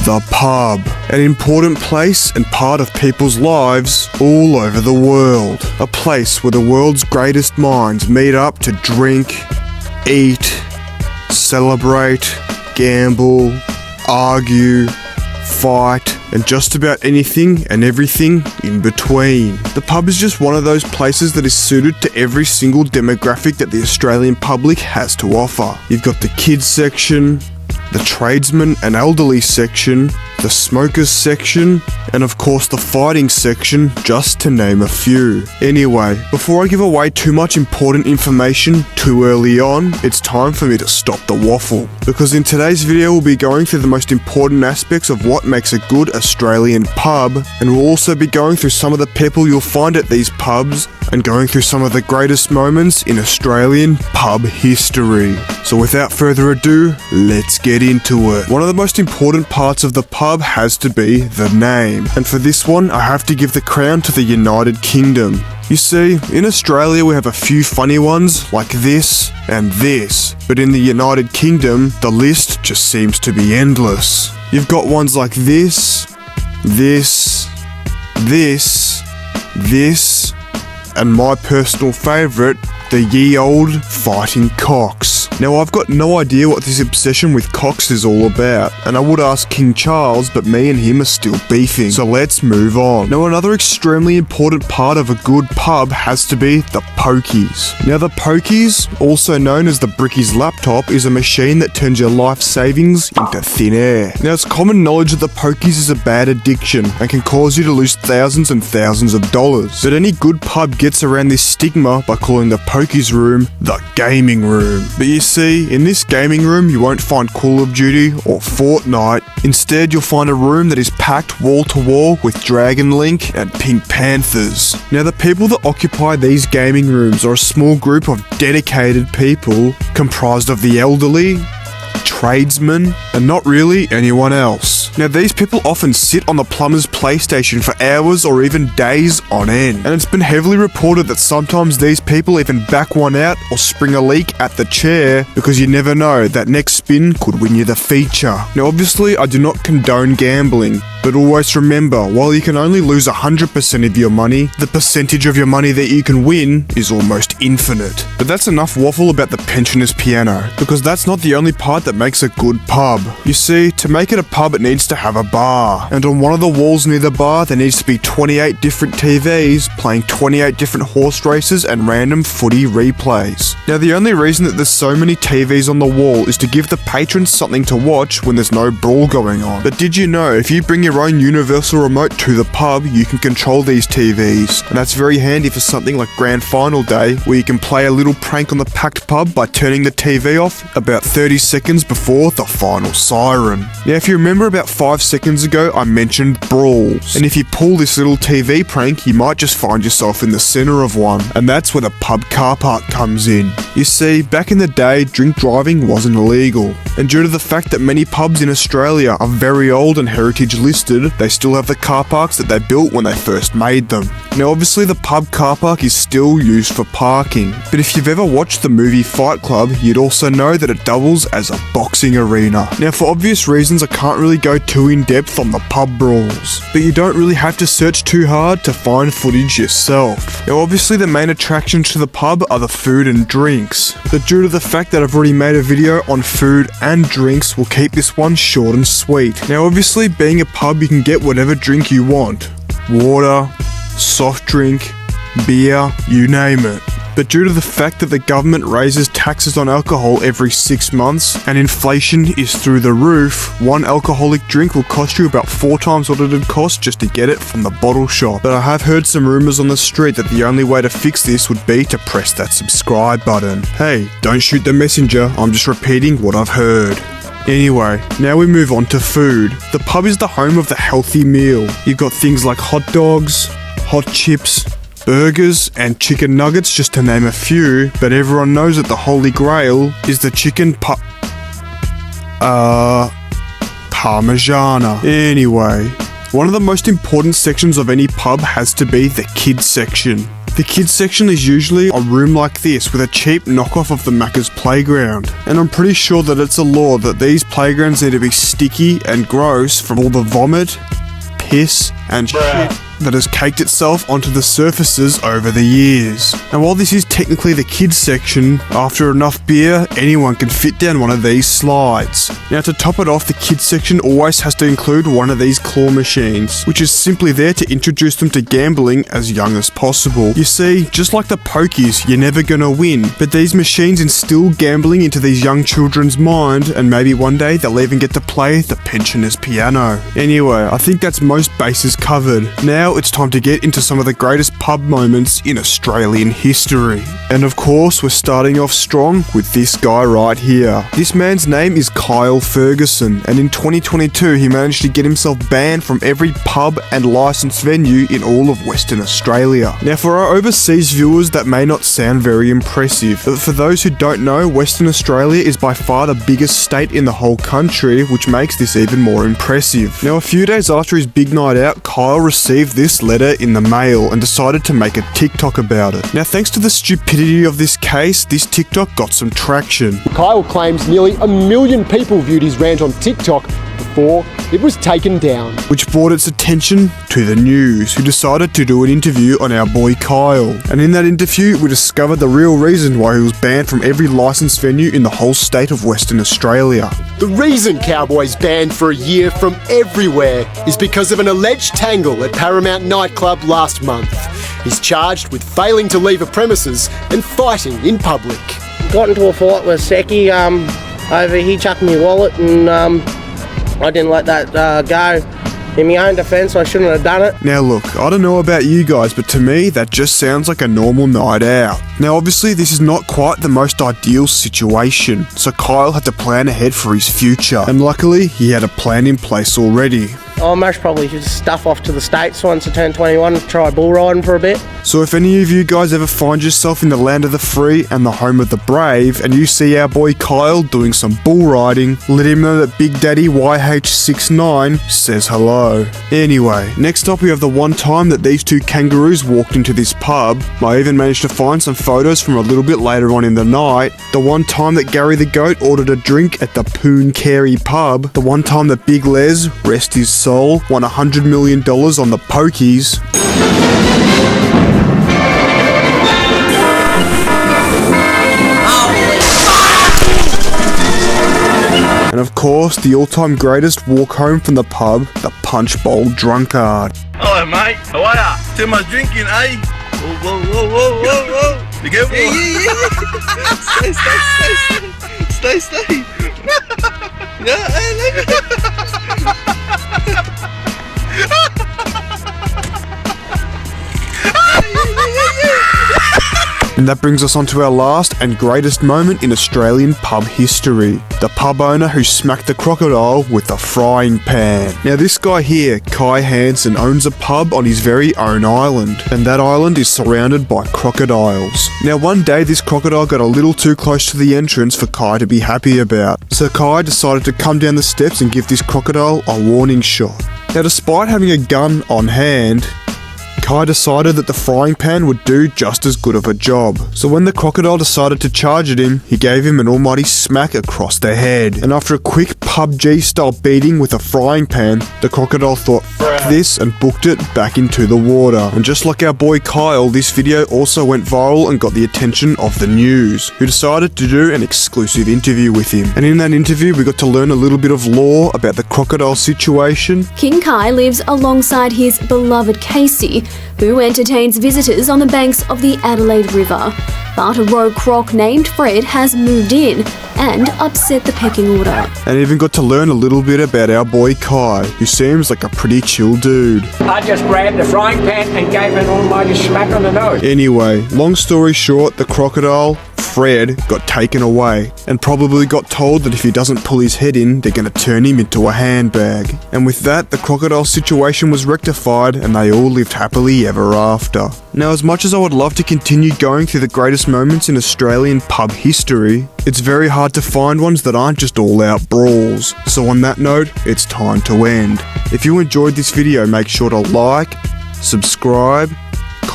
The pub, an important place and part of people's lives all over the world. A place where the world's greatest minds meet up to drink, eat, celebrate, gamble, argue, fight, and just about anything and everything in between. The pub is just one of those places that is suited to every single demographic that the Australian public has to offer. You've got the kids section, the tradesmen and elderly section, the smokers section, and of course the fighting section, just to name a few. Anyway, before I give away too much important information too early on, it's time for me to stop the waffle. Because in today's video we'll be going through the most important aspects of what makes a good Australian pub, and we'll also be going through some of the people you'll find at these pubs, and going through some of the greatest moments in Australian pub history. So without further ado, let's get into it. One of the most important parts of the pub has to be the name, and for this one I have to give the crown to the United Kingdom. You see, in Australia we have a few funny ones like this and this, but in the United Kingdom the list just seems to be endless. You've got ones like this, and my personal favourite, the ye old fighting cocks. Now I've got no idea what this obsession with cocks is all about, and I would ask King Charles, but me and him are still beefing, so let's move on. Now another extremely important part of a good pub has to be the pokies. Now the pokies, also known as the Bricky's laptop, is a machine that turns your life savings into thin air. Now it's common knowledge that the pokies is a bad addiction and can cause you to lose thousands and thousands of dollars, but any good pub gets around this stigma by calling the pokies room the gaming room. But you see, in this gaming room you won't find Call of Duty or Fortnite. Instead you'll find a room that is packed wall to wall with Dragon Link and Pink Panthers. Now the people that occupy these gaming rooms are a small group of dedicated people comprised of the elderly, tradesmen, and not really anyone else. Now these people often sit on the plumber's PlayStation for hours or even days on end, and it's been heavily reported that sometimes these people even back one out or spring a leak at the chair, because you never know, that next spin could win you the feature. Now obviously I do not condone gambling, but always remember, while you can only lose 100% of your money, the percentage of your money that you can win is almost infinite. But that's enough waffle about the pensioner's piano, because that's not the only part that makes a good pub. You see, to make it a pub it needs to have a bar, and on one of the walls near the bar there needs to be 28 different TVs playing 28 different horse races and random footy replays. Now the only reason that there's so many TVs on the wall is to give the patrons something to watch when there's no brawl going on. But did you know, if you bring your own universal remote to the pub, you can control these TVs, and that's very handy for something like Grand Final Day, where you can play a little prank on the packed pub by turning the TV off about 30 seconds before the final siren. Now if you remember, about 5 seconds ago I mentioned brawls, and if you pull this little TV prank you might just find yourself in the centre of one, and that's where the pub car park comes in. You see, back in the day drink driving wasn't illegal, and due to the fact that many pubs in Australia are very old and heritage listed, they still have the car parks that they built when they first made them. Now obviously the pub car park is still used for parking, but if you've ever watched the movie Fight Club, you'd also know that it doubles as a boxing arena. Now for obvious reasons I can't really go too in depth on the pub brawls, but you don't really have to search too hard to find footage yourself. Now obviously the main attractions to the pub are the food and drinks, but due to the fact that I've already made a video on food and drinks, we'll keep this one short and sweet. Now obviously being a pub you can get whatever drink you want. Water, soft drink, beer, you name it. But due to the fact that the government raises taxes on alcohol every 6 months and inflation is through the roof, one alcoholic drink will cost you about 4 times what it'd cost just to get it from the bottle shop. But I have heard some rumours on the street that the only way to fix this would be to press that subscribe button. Hey, don't shoot the messenger, I'm just repeating what I've heard. Anyway, now we move on to food. The pub is the home of the healthy meal. You've got things like hot dogs, hot chips, burgers, and chicken nuggets, just to name a few, but everyone knows that the holy grail is the chicken parmigiana. Anyway, one of the most important sections of any pub has to be the kids section. The kids section is usually a room like this with a cheap knockoff of the Macca's playground. And I'm pretty sure that it's a law that these playgrounds need to be sticky and gross from all the vomit, piss, and shit that has caked itself onto the surfaces over the years. And while this is technically the kids section, after enough beer, anyone can fit down one of these slides. Now to top it off, the kids section always has to include one of these claw machines, which is simply there to introduce them to gambling as young as possible. You see, just like the pokies, you're never gonna win, but these machines instill gambling into these young children's mind, and maybe one day they'll even get to play the pensioner's piano. Anyway, I think that's most bases covered. Now it's time to get into some of the greatest pub moments in Australian history. And of course, we're starting off strong with this guy right here. This man's name is Kyle Ferguson, and in 2022 he managed to get himself banned from every pub and licensed venue in all of Western Australia. Now for our overseas viewers, that may not sound very impressive, but for those who don't know, Western Australia is by far the biggest state in the whole country, which makes this even more impressive. Now a few days after his big night out, Kyle received this letter in the mail and decided to make a TikTok about it. Now thanks to the stupidity of this case, this TikTok got some traction. Kyle claims nearly 1 million people viewed his rant on TikTok before it was taken down, which brought its attention to the news, who decided to do an interview on our boy Kyle. And in that interview, we discovered the real reason why he was banned from every licensed venue in the whole state of Western Australia. The reason Cowboy's banned for a year from everywhere is because of an alleged tangle at Paramount nightclub last month. He's charged with failing to leave a premises and fighting in public. Got into a fight with Seki over he chucked me wallet, and I didn't let that go. In my own defence, I shouldn't have done it. Now look, I don't know about you guys, but to me, that just sounds like a normal night out. Now obviously, this is not quite the most ideal situation, so Kyle had to plan ahead for his future, and luckily, he had a plan in place already. I most probably should stuff off to the States once I turn 21 and try bull riding for a bit. So if any of you guys ever find yourself in the land of the free and the home of the brave, and you see our boy Kyle doing some bull riding, let him know that Big Daddy YH69 says hello. Anyway, next up we have the one time that these two kangaroos walked into this pub. I even managed to find some photos from a little bit later on in the night. The one time that Gary the Goat ordered a drink at the Poon Carey pub. The one time that Big Les, rest his soul, won $100 million on the pokies. And of course, the all-time greatest walk home from the pub, the Punch Bowl drunkard. Hello mate, how are ya? Too much drinking, eh? Whoa, whoa, whoa, whoa, whoa. Be careful. Stay. Yeah, hey, And that brings us on to our last and greatest moment in Australian pub history. The pub owner who smacked the crocodile with a frying pan. Now this guy here, Kai Hansen, owns a pub on his very own island. And that island is surrounded by crocodiles. Now one day this crocodile got a little too close to the entrance for Kai to be happy about. So Kai decided to come down the steps and give this crocodile a warning shot. Now despite having a gun on hand, Kai decided that the frying pan would do just as good of a job. So when the crocodile decided to charge at him, he gave him an almighty smack across the head. And after a quick PUBG style beating with a frying pan, the crocodile thought, "F this," and booked it back into the water. And just like our boy Kyle, this video also went viral and got the attention of the news, who decided to do an exclusive interview with him. And in that interview, we got to learn a little bit of lore about the crocodile situation. King Kai lives alongside his beloved Casey, who entertains visitors on the banks of the Adelaide River. But a rogue croc named Fred has moved in and upset the pecking order. And even got to learn a little bit about our boy Kai, who seems like a pretty chill dude. I just grabbed the frying pan and gave an almighty smack on the nose. Anyway, long story short, the crocodile, Fred, got taken away and probably got told that if he doesn't pull his head in, they're going to turn him into a handbag. And with that, the crocodile situation was rectified and they all lived happily ever after. Now, as much as I would love to continue going through the greatest moments in Australian pub history, it's very hard to find ones that aren't just all-out brawls. So on that note, it's time to end. If you enjoyed this video, make sure to like, subscribe,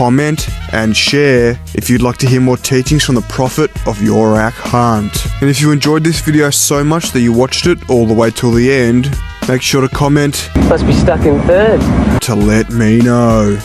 comment, and share if you'd like to hear more teachings from the Prophet of Yorak Hunt. And if you enjoyed this video so much that you watched it all the way till the end, make sure to comment Must be stuck in third. to let me know.